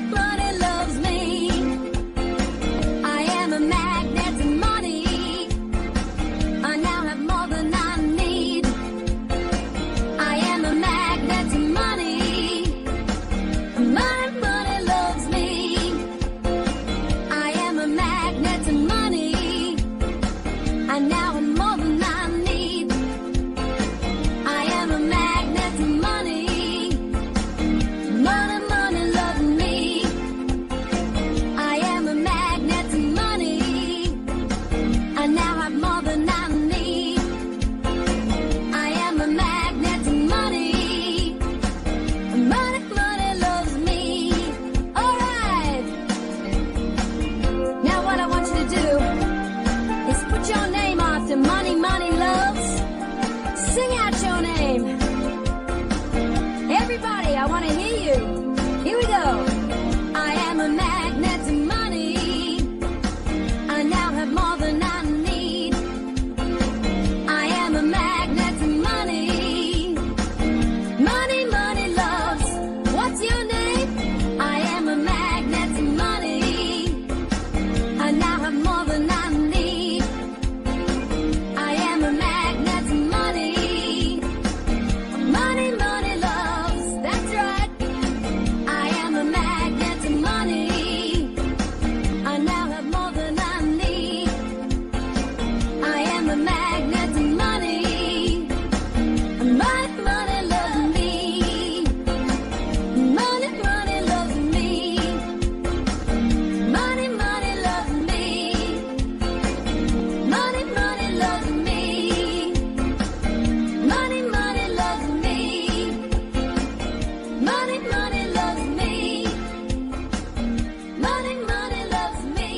money loves me. I am a magnet to money. I now have more than I need. I am a magnet to money. Money loves me. I am a magnet to money. I now have more than I need. I am a magnet to money. Money loves me. I am a magnet to money. I now have more than I need. I am a magnet to money. Money loves me. All right. Now what I want you to do is put your name after money loves. Sing out your name. Everybody, I want to hear you. Here we go. I am a magnet to money. I now have more than I need. I am a magnet to money. Money loves. What's your name? I am a magnet to money. I now have more than I need. I am a magnet to money. Money loves. That's right. I am a magnet to money. I now have more than I need. I am a magnet to money. Money loves me. Money loves me. Money loves me. Money loves me. Money loves me. Money loves me. Money loves me.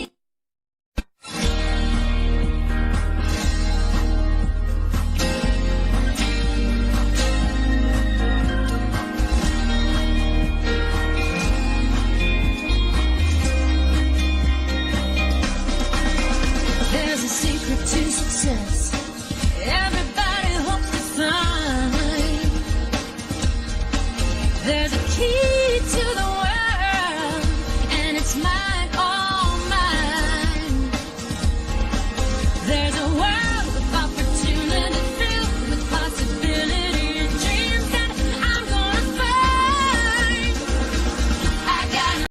There's a secret to success. Everybody hopes to find. There's a key to the world, and it's mine, all mine. There's a world of opportunity filled with possibility and dreams that I'm gonna find. I got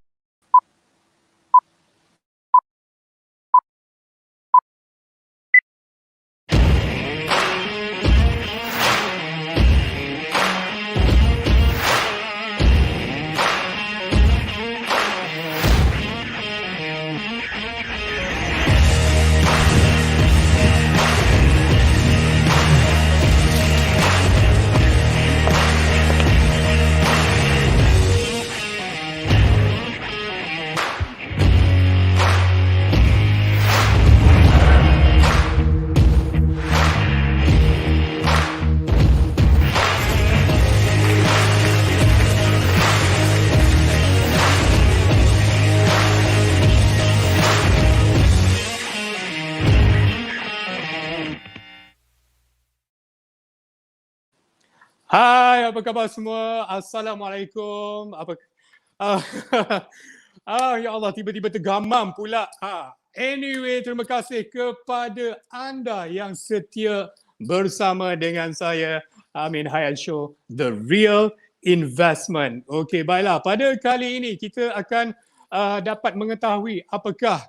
Hai, apa khabar semua? Assalamualaikum. Ah, ya Allah, tiba-tiba tergamam pula. Anyway, terima kasih kepada anda yang setia bersama dengan saya, Amin Hayat Show, The Real Investment. Okey, baiklah. Pada kali ini kita akan dapat mengetahui apakah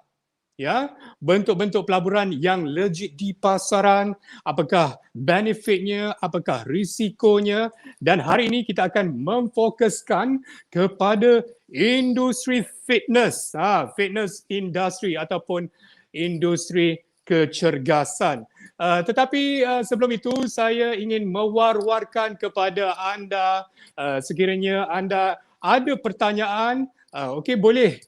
bentuk-bentuk pelaburan yang legit di pasaran, apakah benefitnya, apakah risikonya, dan hari ini kita akan memfokuskan kepada industri fitness, fitness industri ataupun industri kecergasan. Tetapi sebelum itu saya ingin mewar-warkan kepada anda, sekiranya anda ada pertanyaan, okey, boleh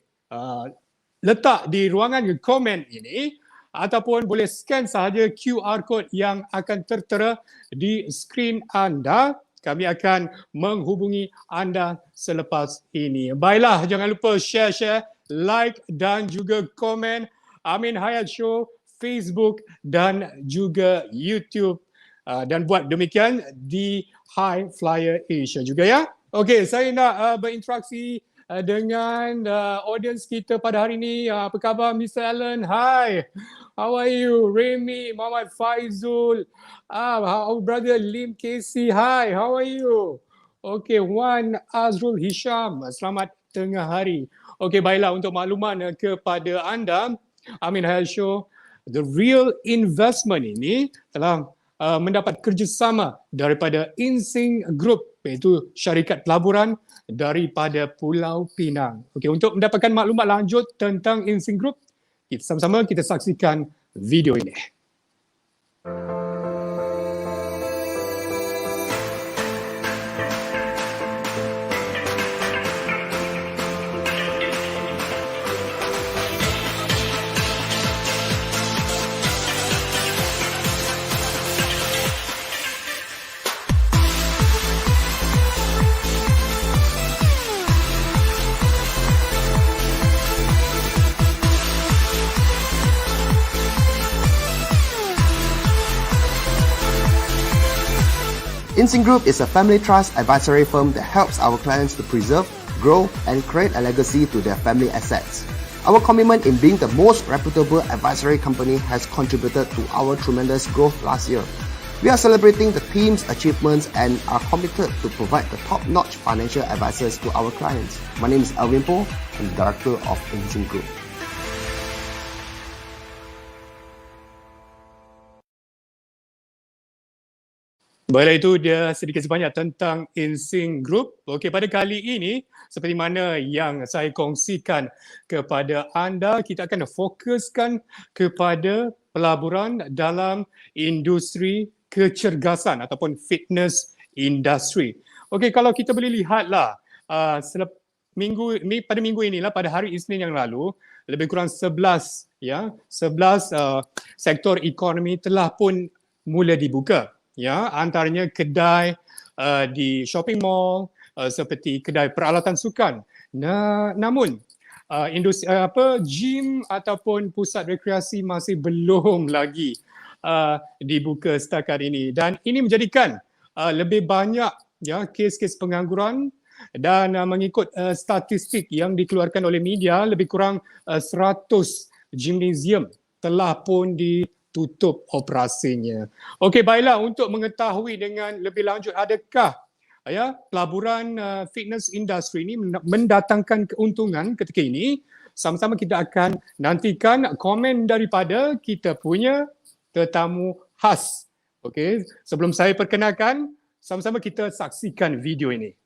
letak di ruangan komen ini ataupun boleh scan sahaja QR code yang akan tertera di skrin anda. Kami akan menghubungi anda selepas ini. Baiklah, jangan lupa share, like dan juga komen Amin Hayat Show, Facebook dan juga YouTube. Dan buat demikian di High Flyer Asia juga ya. Okey, saya nak berinteraksi dengan audience kita pada hari ini. Apa khabar Mr. Allen? Hi. How are you? Remy, Muhammad Faizul, our brother Lim Casey. Hi, how are you? Okay, Wan Azrul Hisham. Selamat tengah hari. Okay, baiklah, untuk makluman kepada anda, Amin Hayat Show, The Real Investment ini telah mendapat kerjasama daripada Insing Group, iaitu syarikat pelaburan daripada Pulau Pinang. Okey, untuk mendapatkan maklumat lanjut tentang Insing Group, kita sama-sama kita saksikan video ini. Insing Group is a family trust advisory firm that helps our clients to preserve, grow, and create a legacy to their family assets. Our commitment in being the most reputable advisory company has contributed to our tremendous growth last year. We are celebrating the team's achievements and are committed to provide the top-notch financial advices to our clients. My name is Alvin Po, I'm the Director of Insing Group. Baiklah, itu dia sedikit sebanyak tentang Insing Group. Okey, pada kali ini, seperti mana yang saya kongsikan kepada anda, kita akan fokuskan kepada pelaburan dalam industri kecergasan ataupun fitness industry. Okey, kalau kita boleh lihatlah, pada minggu inilah, pada hari Isnin yang lalu, lebih kurang 11 sektor ekonomi telah pun mula dibuka. Ya, antaranya kedai di shopping mall, seperti kedai peralatan sukan. Namun industri gym ataupun pusat rekreasi masih belum lagi dibuka setakat ini, dan ini menjadikan lebih banyak kes-kes pengangguran, dan mengikut statistik yang dikeluarkan oleh media, lebih kurang 100 gimnasium telah pun tutup operasinya. Okey, baiklah, untuk mengetahui dengan lebih lanjut adakah pelaburan fitness industry ini mendatangkan keuntungan ketika ini, sama-sama kita akan nantikan komen daripada kita punya tetamu khas. Okey, sebelum saya perkenalkan, sama-sama kita saksikan video ini.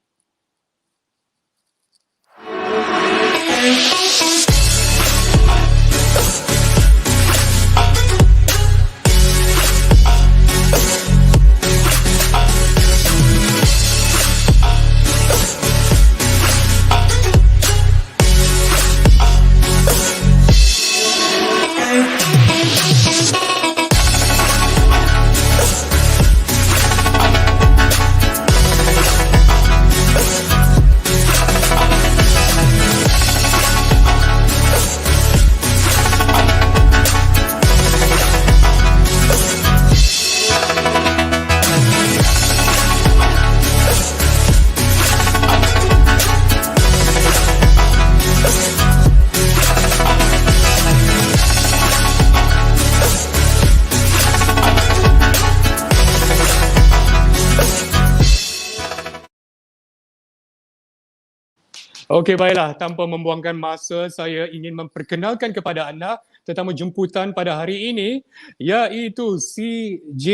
Okey, baiklah, tanpa membuangkan masa, saya ingin memperkenalkan kepada anda tetamu jemputan pada hari ini, iaitu CJ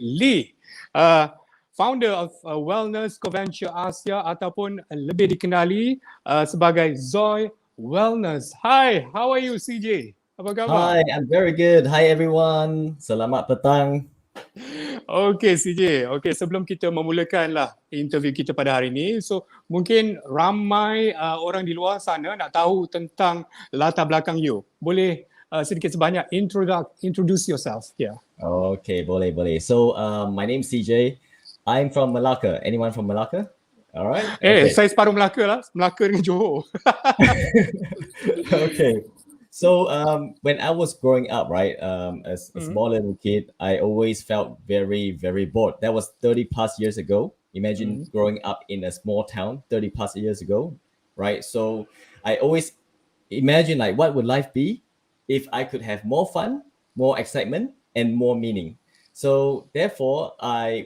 Lee, founder of Wellness Coventure Asia ataupun lebih dikenali sebagai Zoy Wellness. Hi, how are you CJ? Apa khabar? Hi, I'm very good. Hi everyone. Selamat petang. Okey CJ, okey, sebelum kita memulakanlah interview kita pada hari ini, so mungkin ramai orang di luar sana nak tahu tentang latar belakang you. Boleh sedikit sebanyak introduce yourself. Yeah. Okay, boleh. So my name is CJ. I'm from Malacca. Anyone from Malacca? All right. Okay. Saya separuh Melaka lah, Melaka dengan Johor. Okay. So when I was growing up, right, as a small little kid, I always felt very, very bored. That was 30 plus years ago. Imagine growing up in a small town 30 plus years ago. right? So I always imagine like what would life be if I could have more fun, more excitement, and more meaning. So therefore,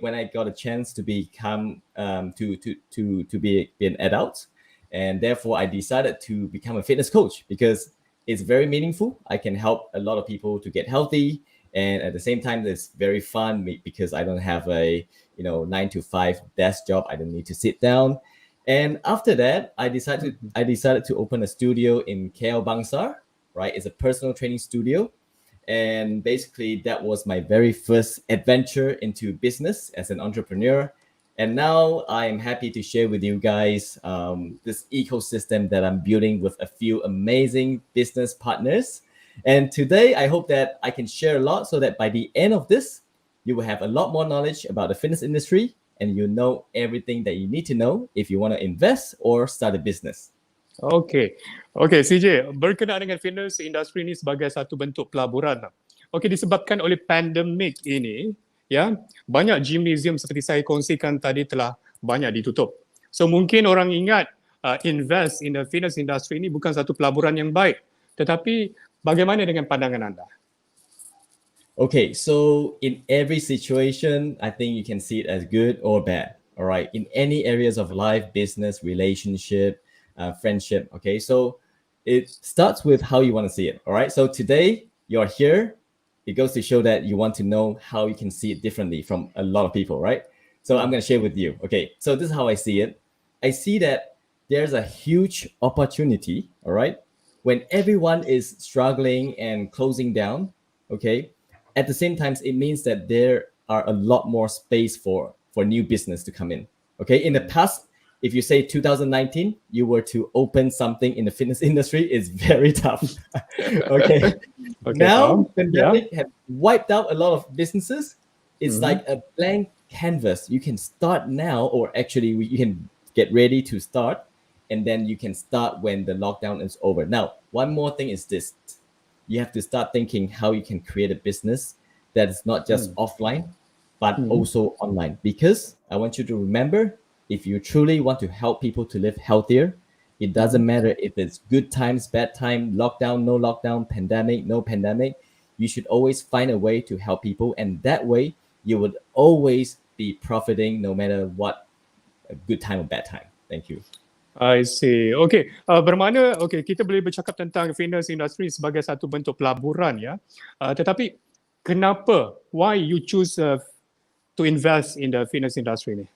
when I got a chance to become to be an adult, and therefore I decided to become a fitness coach because it's very meaningful. I can help a lot of people to get healthy, and at the same time, it's very fun because I don't have a 9 to 5 desk job. I don't need to sit down. And after that, I decided to open a studio in KL Bangsar. Right, it's a personal training studio. And basically, that was my very first adventure into business as an entrepreneur. And now I am happy to share with you guys this ecosystem that I'm building with a few amazing business partners. And today, I hope that I can share a lot so that by the end of this, you will have a lot more knowledge about the fitness industry and you know everything that you need to know if you want to invest or start a business. Okey, CJ, berkenaan dengan fitness industri ini sebagai satu bentuk pelaburan. Okey, disebabkan oleh pandemik ini, ya, banyak gymnasium seperti saya kongsikan tadi telah banyak ditutup. So mungkin orang ingat invest in the fitness industry ini bukan satu pelaburan yang baik. Tetapi bagaimana dengan pandangan anda? Okay, so in every situation, I think you can see it as good or bad. All right, in any areas of life, business, relationship, friendship. Okay, so it starts with how you want to see it. All right, so today you're here. It goes to show that you want to know how you can see it differently from a lot of people, right? So I'm going to share with you. Okay, so this is how I see it. I see that there's a huge opportunity, all right, when everyone is struggling and closing down. Okay, at the same time, it means that there are a lot more space for new business to come in. Okay, in the past, if you say 2019, you were to open something in the fitness industry, it's very tough. Okay. Now, pandemic have wiped out a lot of businesses. It's like a blank canvas. You can start now, or actually you can get ready to start, and then you can start when the lockdown is over. Now, one more thing is this. You have to start thinking how you can create a business that is not just offline, but also online. Because I want you to remember, if you truly want to help people to live healthier, it doesn't matter if it's good times, bad time, lockdown, no lockdown, pandemic, no pandemic. You should always find a way to help people. And that way, you would always be profiting no matter what, a good time or bad time. Thank you. I see. Okay, bermakna kita boleh bercakap tentang fitness industry sebagai satu bentuk pelaburan, ya. Tetapi kenapa? Why you choose to invest in the fitness industry ni?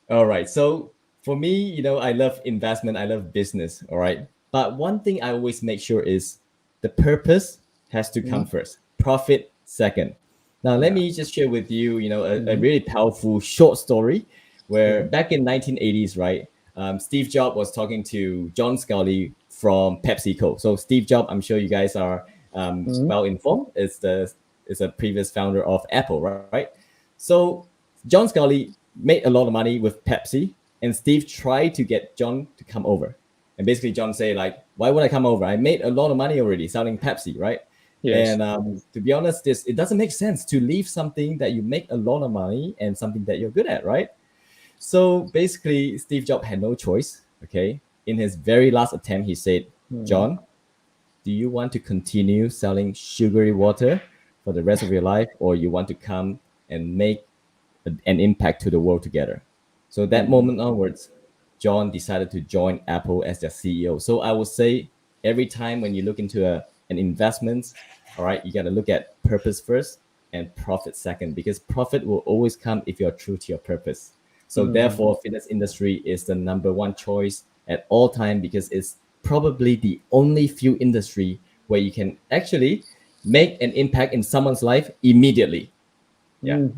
All right. So for me, I love investment. I love business. All right. But one thing I always make sure is the purpose has to come first. Profit second. Now, let me just share with you, a really powerful short story where back in 1980s, right, Steve Jobs was talking to John Scully from PepsiCo. So Steve Jobs, I'm sure you guys are well informed, is a previous founder of Apple, right? So John Scully made a lot of money with Pepsi, and Steve tried to get John to come over. And basically John say like, why would I come over? I made a lot of money already selling Pepsi, right? Yes. And to be honest, it doesn't make sense to leave something that you make a lot of money and something that you're good at, right? So basically Steve Jobs had no choice, okay? In his very last attempt, he said, John, do you want to continue selling sugary water for the rest of your life, or you want to come and make an impact to the world together? So that moment onwards, John decided to join Apple as their CEO. So I would say every time when you look into an investment, all right, you got to look at purpose first and profit second, because profit will always come if you're true to your purpose. So therefore, fitness industry is the number one choice at all time, because it's probably the only few industry where you can actually make an impact in someone's life immediately. Yeah.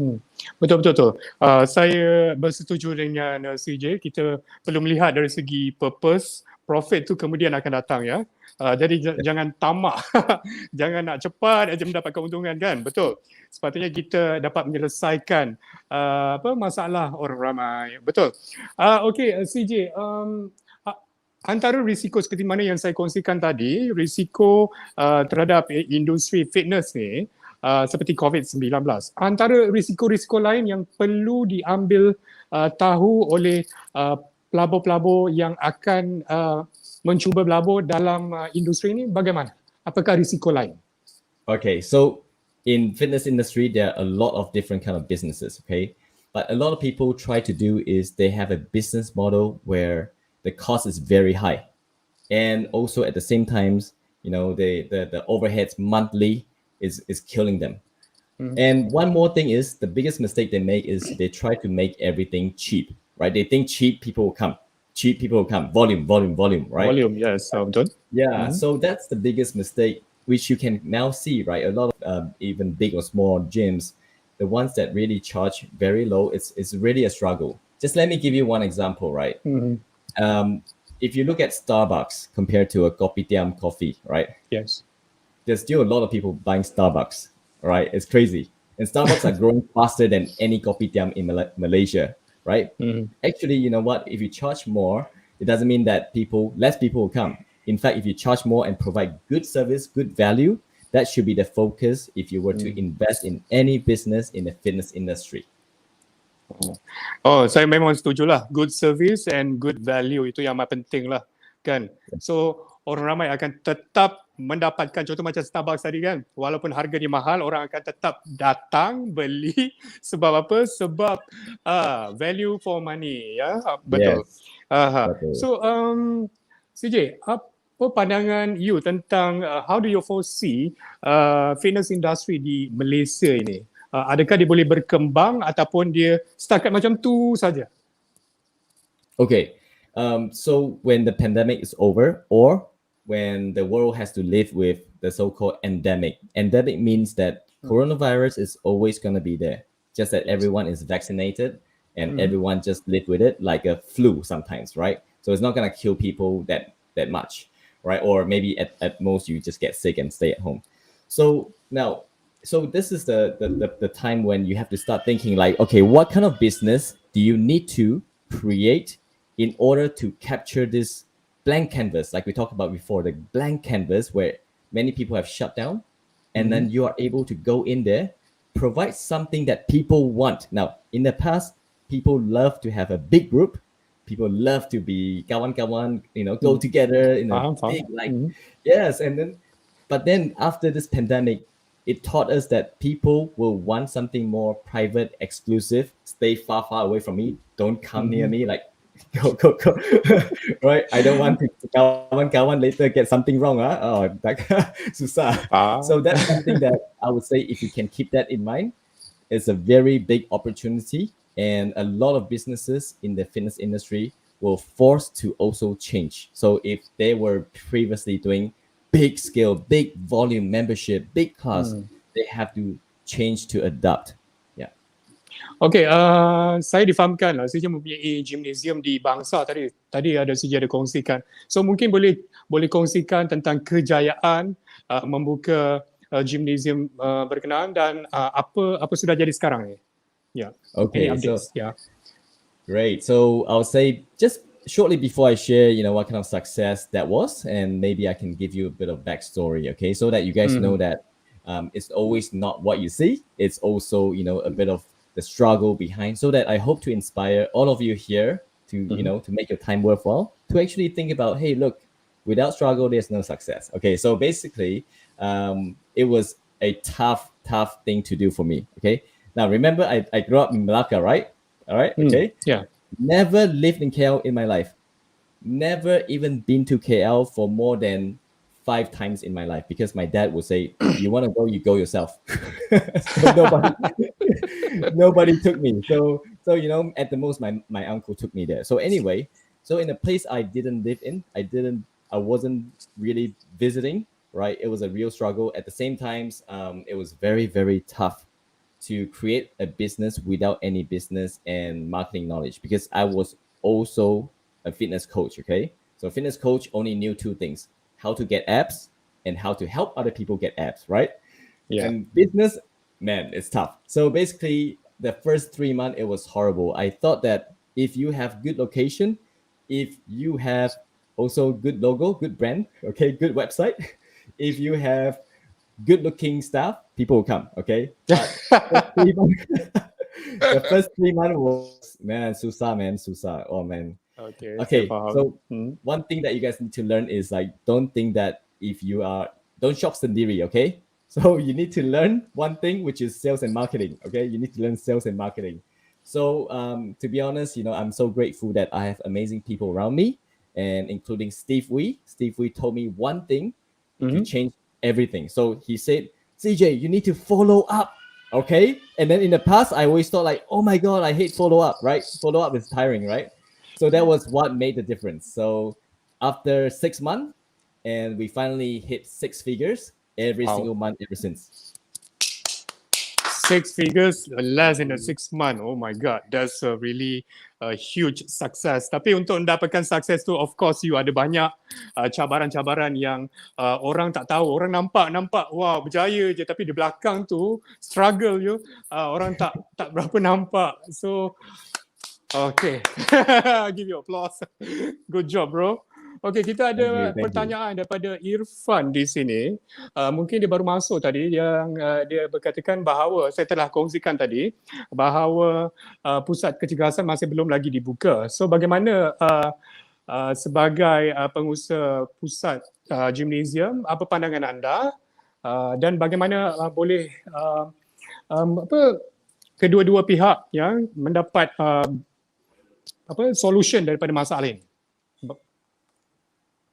Betul. Saya bersetuju dengan CJ. Kita perlu melihat dari segi purpose, profit tu kemudian akan datang, ya. Jadi jangan tamak, jangan nak cepat aja mendapatkan keuntungan, kan? Betul. Sepatutnya kita dapat menyelesaikan masalah orang ramai. Betul. Okay, CJ. Antara risiko seperti mana yang saya kongsikan tadi, risiko terhadap industri fitness ni, seperti COVID-19. Antara risiko-risiko lain yang perlu diambil tahu oleh pelabur-pelabur yang akan mencuba berlabur dalam industri ini bagaimana? Apakah risiko lain? Okay, so in fitness industry, there are a lot of different kind of businesses, okay? But a lot of people try to do is they have a business model where the cost is very high. And also at the same times, the overheads monthly is killing them. And one more thing is the biggest mistake they make is they try to make everything cheap, right? They think cheap people will come. Cheap people will come. Volume, right? Volume, yes, betul. Yeah, so that's the biggest mistake, which you can now see, right? A lot of even big or small gyms, the ones that really charge very low, it's really a struggle. Just let me give you one example, right? If you look at Starbucks compared to a kopitiam coffee, right? Yes. There's still a lot of people buying Starbucks, right? It's crazy. And Starbucks are growing faster than any kopitiam in Malaysia, right? Actually, you know what? If you charge more, it doesn't mean that less people will come. In fact, if you charge more and provide good service, good value, that should be the focus if you were to invest in any business in the fitness industry. Oh, saya memang setujulah. Good service and good value itu yang paling penting lah, kan? So, orang ramai akan tetap mendapatkan, contoh macam Starbucks tadi kan, walaupun harga dia mahal, orang akan tetap datang beli sebab apa? Sebab value for money, ya, betul. Yes. Betul. So, CJ, apa pandangan you tentang how do you foresee fitness industry di Malaysia ini? Adakah dia boleh berkembang ataupun dia setakat macam tu saja? Okay, so when the pandemic is over, or when the world has to live with the so-called endemic means that coronavirus is always going to be there, just that everyone is vaccinated and everyone just live with it like a flu sometimes, right? So it's not going to kill people that much, right? Or maybe at most you just get sick and stay at home. So now, this is the time when you have to start thinking like, okay, what kind of business do you need to create in order to capture this blank canvas, like we talked about before, the blank canvas where many people have shut down, and then you are able to go in there, provide something that people want. Now, in the past, people love to have a big group. People love to be kawan-kawan, go together in a big, yes. But then after this pandemic, it taught us that people will want something more private, exclusive. Stay far away from me. Don't come near me. Like, go. Right? I don't want to kawan-kawan later get something wrong. Oh, like, susah. So that's something that I would say, if you can keep that in mind, it's a very big opportunity. And a lot of businesses in the fitness industry will force to also change. So if they were previously doing big scale, big volume membership, big class, they have to change to adapt. Yeah. Okay, saya difahamkan lah, saya mempunyai gymnasium di Bangsa tadi ada CJ ada kongsikan. So mungkin boleh kongsikan tentang kejayaan membuka gymnasium berkenaan dan apa sudah jadi sekarang ni. Yeah. Okay. Any updates? Yeah. Great. So I'll say just shortly before I share, what kind of success that was, and maybe I can give you a bit of backstory, okay, so that you guys know that it's always not what you see. It's also, a bit of the struggle behind, so that I hope to inspire all of you here to, to make your time worthwhile, to actually think about, hey, look, without struggle, there's no success. Okay, so basically, it was a tough thing to do for me, okay? Now, remember, I grew up in Malacca, right? All right, okay? Yeah. Never lived in KL in my life. Never even been to KL for more than 5 times in my life, because my dad would say, you want to go, you go yourself. So nobody took me. So at the most, my uncle took me there. So anyway, so in a place I didn't live in, I wasn't really visiting, right? It was a real struggle. At the same time, it was very, very tough to create a business without any business and marketing knowledge, because I was also a fitness coach, okay? So a fitness coach only knew 2 things: how to get abs and how to help other people get abs, right? Yeah. And business, man, it's tough. So basically, the first 3 months, it was horrible. I thought that if you have good location, if you have also good logo, good brand, okay, good website, if you have good looking staff, people will come, okay? But the first 3 months was, susah. Oh man, Okay, saya Okay, faham. so one thing that you guys need to learn is like, don't think that don't shop sendiri, okay? So you need to learn one thing, which is sales and marketing, okay? You need to learn sales and marketing. So to be honest, I'm so grateful that I have amazing people around me, and including Steve Wee. Steve Wee told me one thing to change everything. So he said, CJ, you need to follow up, okay? And then in the past, I always thought like, oh my God, I hate follow up, right? Follow up is tiring, right? So that was what made the difference. So after 6 months, and we finally hit 6 figures every Wow. single month ever since. 6 figures less in a 6 month. Oh my God, that's a really huge success. Tapi untuk mendapatkan sukses tu, of course, you ada banyak cabaran-cabaran yang orang tak tahu. Orang nampak, wow, berjaya je. Tapi di belakang tu, struggle you. Orang tak berapa nampak. So, okay. Give you applause. Good job, bro. Okay, kita ada Thank you. pertanyaan daripada Irfan di sini. Mungkin dia baru masuk tadi, yang dia berkatakan bahawa, saya telah kongsikan tadi, bahawa pusat kecergasan masih belum lagi dibuka. So bagaimana sebagai pengusaha pusat gymnasium, apa pandangan anda, dan bagaimana boleh kedua-dua pihak yang mendapat solution daripada masalah ini?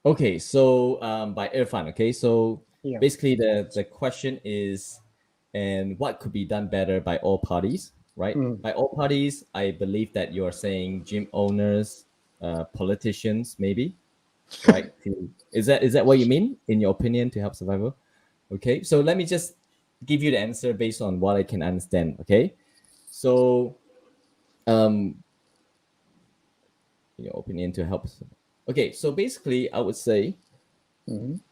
Okay, so by Irfan, okay, so Yeah. basically the question is, and what could be done better by all parties, right? By all parties, I believe that you're saying gym owners, politicians, maybe, right? Is that what you mean, in your opinion, to help survival? Okay, so let me just give you the answer based on what I can understand, okay? So, in your opinion, to help. Okay, so basically, I would say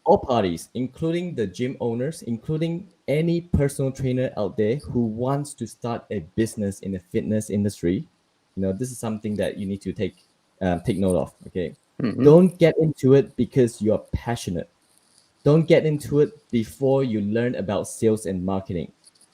all parties, including the gym owners, including any personal trainer out there who wants to start a business in the fitness industry, this is something that you need to take note of. Okay, don't get into it because you're passionate. Don't get into it before you learn about sales and marketing.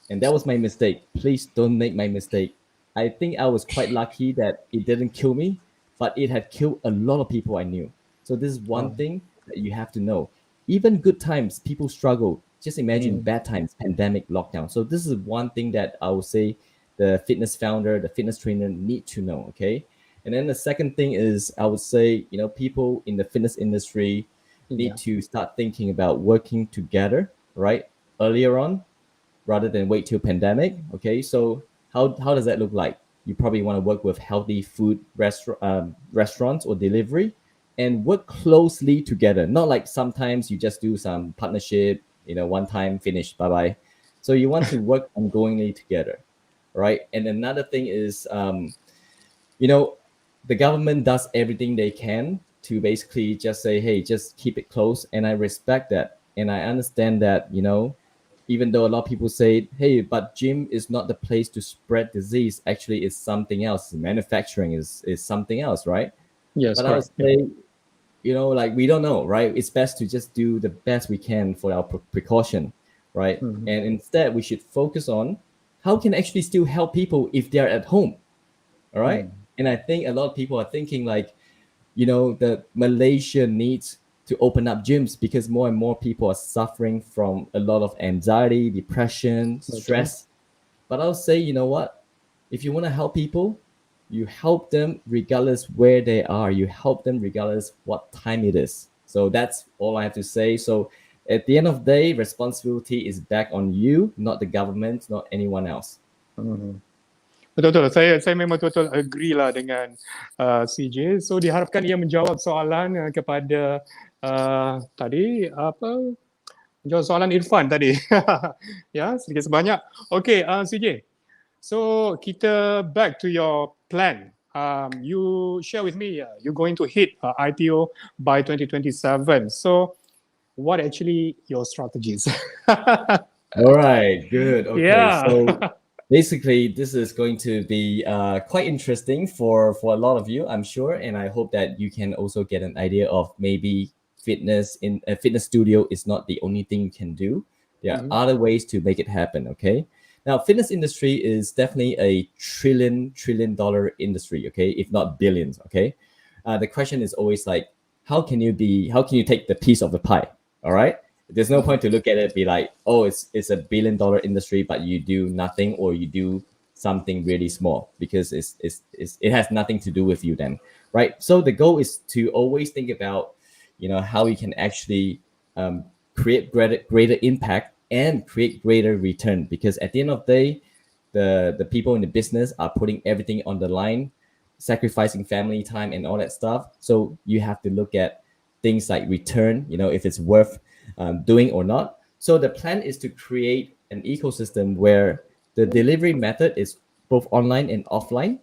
And that was my mistake. Please don't make my mistake. I think I was quite lucky that it didn't kill me, but it had killed a lot of people I knew. So this is one thing that you have to know. Even good times, people struggle. Just imagine bad times, pandemic, lockdown. So this is one thing that I would say the fitness founder, the fitness trainer need to know, okay? And then the second thing is, I would say, people in the fitness industry need to start thinking about working together, right? Earlier on, rather than wait till pandemic, okay? So how does that look like? You probably want to work with healthy food restaurants or delivery, and work closely together. Not like sometimes you just do some partnership, one time, finish, bye-bye. So you want to work ongoingly together, right? And another thing is, the government does everything they can to basically just say, hey, just keep it close. And I respect that. And I understand that, even though a lot of people say, hey, but gym is not the place to spread disease. Actually, it's something else. Manufacturing is something else, right? Yes, but I would say, we don't know, right? It's best to just do the best we can for our precaution, right? And instead, we should focus on how can actually still help people if they're at home, all right? And I think a lot of people are thinking like, that Malaysia needs to open up gyms because more and more people are suffering from a lot of anxiety, depression, stress. But I'll say, you know what? If you want to help people, you help them regardless where they are. You help them regardless what time it is. So that's all I have to say. So at the end of the day, responsibility is back on you, not the government, not anyone else. Betul-betul. Saya memang betul-betul agree lah dengan CJ. So diharapkan ia menjawab soalan kepada tadi menjawab soalan Irfan tadi. Ya, sedikit sebanyak. Okay, CJ. So kita back to your plan. You share with me, you're going to hit IPO by 2027. So what actually your strategies? All right, good. Okay, Yeah. so basically, this is going to be quite interesting for a lot of you, I'm sure, and I hope that you can also get an idea of maybe fitness in a fitness studio is not the only thing you can do. There are other ways to make it happen. Okay, now fitness industry is definitely a trillion dollar industry. Okay, if not billions. Okay, the question is always like, how can you take the piece of the pie? All right. There's no point to look at it, be like, oh, it's a $1 billion industry, but you do nothing, or you do something really small, because it has nothing to do with you then, right? So the goal is to always think about, how you can actually create greater impact and create greater return, because at the end of the day, the people in the business are putting everything on the line, sacrificing family time and all that stuff. So you have to look at things like return, if it's worth doing or not. So the plan is to create an ecosystem where the delivery method is both online and offline.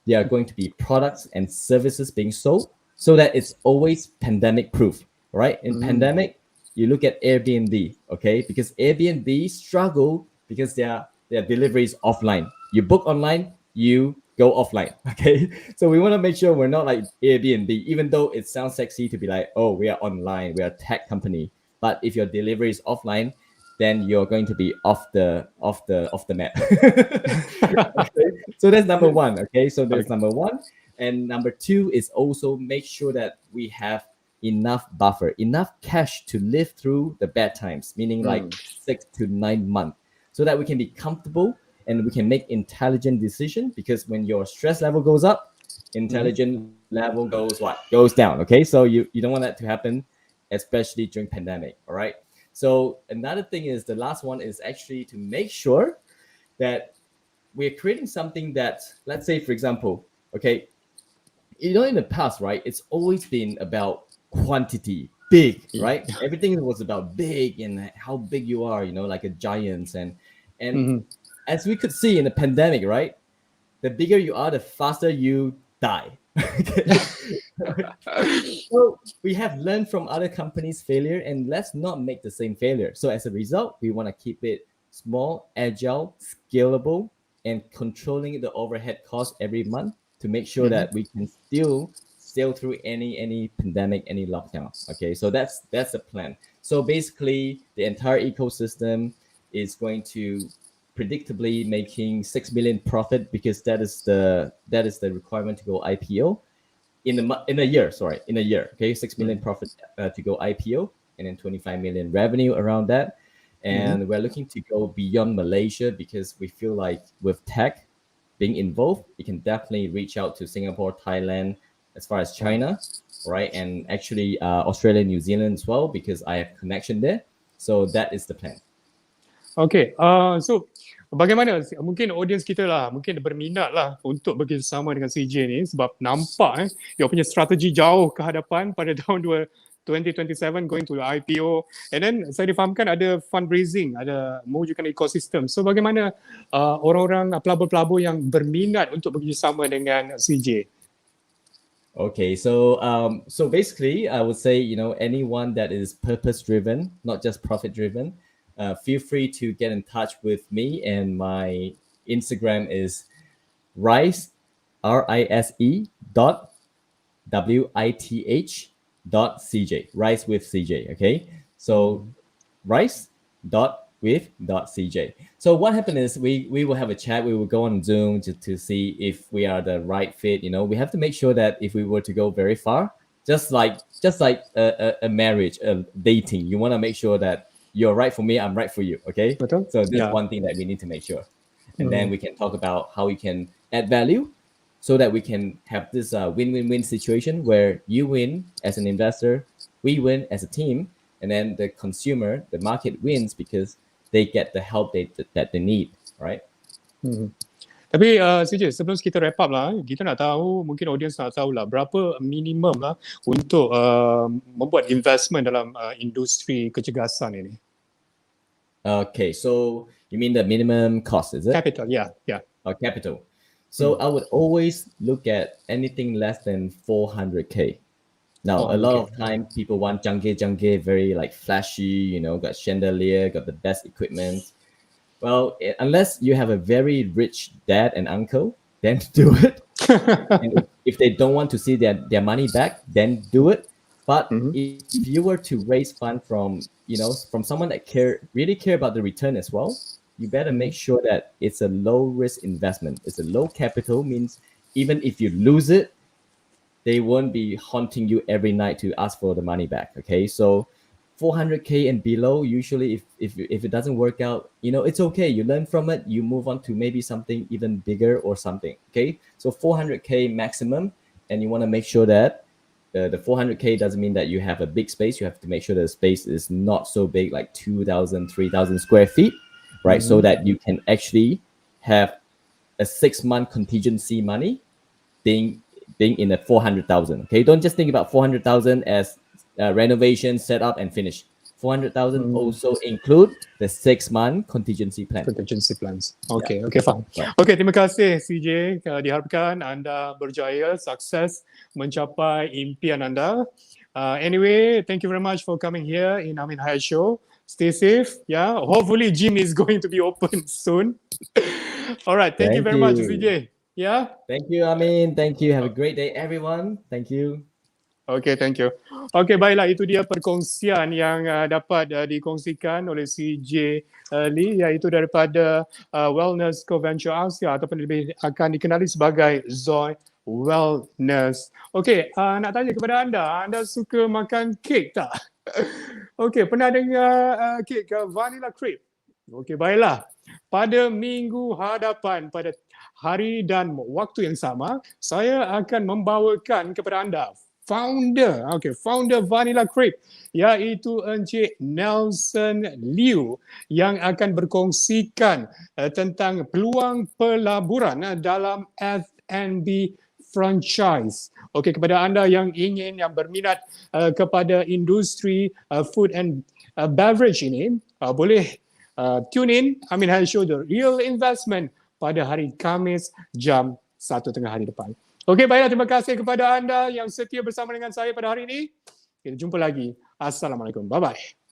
There are going to be products and services being sold, so that it's always pandemic proof, right? In pandemic, you look at Airbnb, okay? Because Airbnb struggle because their delivery is offline. You book online, you go offline, okay? So we want to make sure we're not like Airbnb, even though it sounds sexy to be like, oh, we are online, we are a tech company. But if your delivery is offline, then you're going to be off the map. Okay? So that's number one. Okay, so that's number one. And number two is also make sure that we have enough buffer, enough cash to live through the bad times, meaning like 6 to 9 months, so that we can be comfortable and we can make intelligent decisions. Because when your stress level goes up, intelligent level goes down. Okay, so you don't want that to happen, especially during pandemic. All right. So another thing is, the last one is actually to make sure that we're creating something that, let's say, for example, okay, in the past, right, it's always been about quantity, big, right? Everything was about big and how big you are, like a giant. And as we could see in the pandemic, right, the bigger you are, the faster you die. So we have learned from other companies' failure, and let's not make the same failure. So as a result, we want to keep it small, agile, scalable, and controlling the overhead cost every month to make sure that we can still sail through any pandemic, any lockdown. Okay, so that's the plan. So basically, the entire ecosystem is going to predictably making 6 million profit, because that is the requirement to go IPO in a year. Okay, 6 million profit to go IPO, and then 25 million revenue around that. And we're looking to go beyond Malaysia, because we feel like with tech being involved, it can definitely reach out to Singapore, Thailand, as far as China, right? And actually Australia, New Zealand as well, because I have connection there. So that is the plan. Okay, so bagaimana, mungkin audience kita lah, mungkin berminat lah untuk bekerjasama dengan CJ ni, sebab nampak dia punya strategi jauh ke hadapan pada tahun 2027 going to the IPO, and then saya difahamkan ada fundraising, ada mewujudkan ekosistem. So bagaimana orang-orang pelabur-pelabur yang berminat untuk bekerjasama dengan CJ? Okay, so basically I would say, anyone that is purpose driven, not just profit driven, feel free to get in touch with me, and my Instagram is rise, RISE .WITH.CJ, rise with CJ. Okay, so rise.with.CJ. So what happened is we will have a chat. We will go on Zoom to see if we are the right fit. We have to make sure that if we were to go very far, just like a marriage, a dating, you want to make sure that you're right for me, I'm right for you. Okay, Betul? so this is one thing that we need to make sure, and then we can talk about how we can add value, so that we can have this win-win-win situation where you win as an investor, we win as a team, and then the consumer, the market wins because they get the help that they need, right? Tapi CJ, sebelum kita wrap up lah, kita nak tahu, mungkin audience nak tahu lah, berapa minimum lah untuk membuat investment dalam industri kecergasan ini? Okay, so you mean the minimum cost, is it? Capital, yeah. Capital. So I would always look at anything less than 400K. Now, a lot of time people want jangge, very like flashy, got chandelier, got the best equipment. Well, unless you have a very rich dad and uncle, then do it. And if they don't want to see their money back, then do it. But if you were to raise fund from someone that really care about the return as well, you better make sure that it's a low risk investment. It's a low capital, means even if you lose it, they won't be haunting you every night to ask for the money back. Okay, so 400K and below, usually if it doesn't work out, it's okay. You learn from it, you move on to maybe something even bigger or something. Okay, so 400K maximum, and you want to make sure that the 400K doesn't mean that you have a big space. You have to make sure the space is not so big, like 2,000, 3,000 square feet, right? So that you can actually have a 6-month contingency money being in a 400,000. Okay, don't just think about 400,000 as renovation, set up, and finish. 400,000 also include the 6-month contingency plan. Contingency plans. Okay, faham. Okay, terima kasih CJ. Diharapkan anda berjaya, sukses mencapai impian anda. Anyway, thank you very much for coming here in Amin Hayat Show. Stay safe. Yeah, hopefully gym is going to be open soon. All right, thank you very much CJ. Yeah. Thank you, Amin. Thank you. Have a great day, everyone. Thank you. Okay, thank you. Okay, baiklah, itu dia perkongsian yang dapat dikongsikan oleh CJ Lee, iaitu daripada Wellness Coventure Asia ataupun lebih akan dikenali sebagai Zoe Wellness. Okay, nak tanya kepada anda suka makan kek tak? Okay, pernah dengar kek vanilla crepe? Okay, baiklah. Pada minggu hadapan, pada hari dan waktu yang sama, saya akan membawakan kepada anda founder Vanilla Crepe, iaitu Encik Nelson Liu yang akan berkongsikan tentang peluang pelaburan dalam F&B franchise. Okey, kepada anda yang berminat kepada industri food and beverage ini, boleh tune in Amin Hayat Show The Real Investment pada hari Khamis jam 1 tengah hari depan. Okey, baiklah, terima kasih kepada anda yang setia bersama dengan saya pada hari ini. Kita jumpa lagi. Assalamualaikum. Bye-bye.